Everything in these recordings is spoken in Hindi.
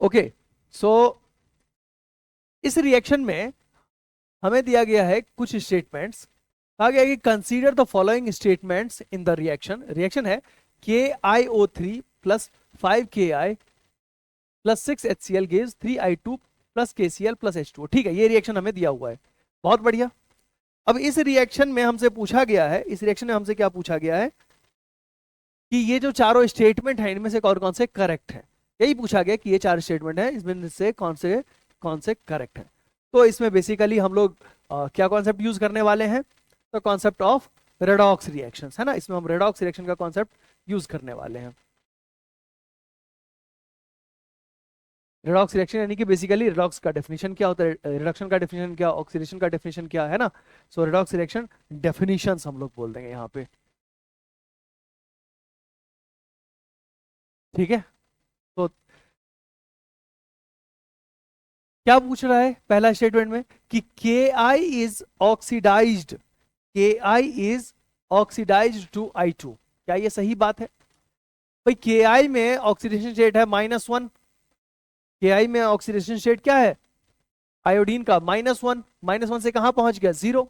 ओके, सो इस रिएक्शन में हमें दिया गया है कुछ स्टेटमेंट्स। कहा गया है कि consider the following statements in the reaction. Reaction है KiO3 plus 5Ki plus 6HCl gives 3I2 plus KCl plus H2O। ठीक है, ये रिएक्शन हमें दिया हुआ है, बहुत बढ़िया। अब इस रिएक्शन में हमसे पूछा गया है, इस रिएक्शन में हमसे क्या पूछा गया है कि ये जो चारों स्टेटमेंट है इनमें से कौन कौन से करेक्ट है। यही पूछा गया कि ये चार स्टेटमेंट है, इसमें से कौन से करेक्ट है। तो इसमें बेसिकली हम लोग क्या कॉन्सेप्ट यूज करने वाले हैं, तो कॉन्सेप्ट ऑफ रेडॉक्स रिएक्शंस है ना, इसमें हम रेडॉक्स रिएक्शन का कॉन्सेप्ट यूज करने वाले हैं। रेडॉक्स रिएक्शन यानी कि बेसिकली रेडॉक्स का डेफिनेशन क्या होता है, रिडक्शन का डेफिनेशन क्या, ऑक्सीडेशन का डेफिनेशन क्या है ना। सो रेडॉक्स रिएक्शन डेफिनेशंस हम लोग बोल देंगे यहाँ पे, ठीक है। तो क्या पूछ रहा है पहला स्टेटमेंट में कि Ki is oxidised, Ki is oxidised to I2। क्या ये सही बात है भाई? Ki में ऑक्सीडेशन स्टेट है -1, Ki में ऑक्सीडेशन स्टेट क्या है आयोडीन का -1, -1 से कहां पहुंच गया 0।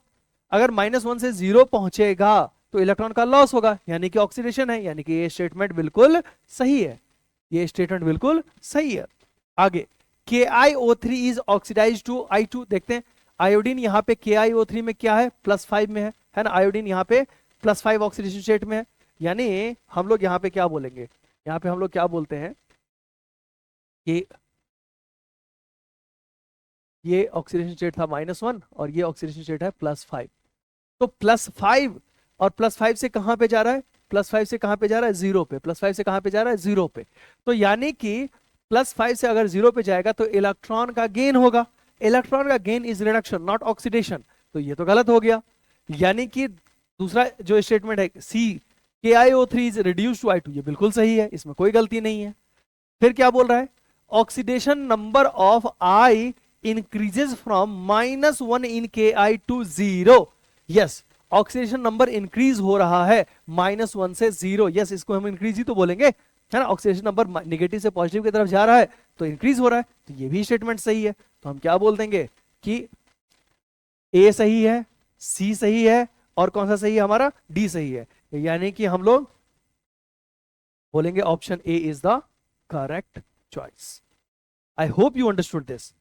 अगर -1 से 0 पहुंचेगा तो इलेक्ट्रॉन का लॉस होगा, यानी कि ऑक्सीडेशन है, यानी कि ये स्टेटमेंट बिल्कुल सही है, ये स्टेटमेंट बिल्कुल सही है। आगे KiO3 is oxidise to I2, देखते हैं आयोडीन यहाँ पे KiO3 में क्या है +5 में है ना, आयोडीन यहाँ पे +5 ऑक्सीडेशन स्टेट में है। यानी हम लोग यहाँ पे क्या बोलेंगे, यहाँ पे हम लोग क्या बोलते हैं कि ये ऑक्सीडेशन स्टेट था -1 और ये ऑक्सीडेशन स्टेट है +5। तो +5 और +5 से कहां पे जा रहा है, +5 से कहां पे जा रहा है 0 पे, +5 से कहां पे जा रहा है 0 पे। तो यानी कि +5 से अगर 0 पे जाएगा तो इलेक्ट्रॉन का गेन होगा, इलेक्ट्रॉन का gain is reduction not oxidation, तो ये तो गलत हो गया। यानी कि दूसरा जो स्टेटमेंट है सी KiO3 is reduce to I2, ये बिल्कुल सही है, इसमें कोई गलती नहीं है। फिर क्या बोल रहा है, oxidation number of I increases from -1 in Ki to 0। Yes, oxidation number increase हो रहा है -1 से 0। यस, इसको हम इंक्रीज ही तो बोलेंगे, है ना। ऑक्सीडेशन नंबर नेगेटिव से पॉजिटिव की तरफ जा रहा है तो इंक्रीज हो रहा है, तो ये भी स्टेटमेंट सही है। तो हम क्या बोल देंगे कि ए सही है, सी सही है, और कौन सा सही है हमारा, डी सही है। यानी कि हम लोग बोलेंगे option A is the correct choice. I hope you understood this.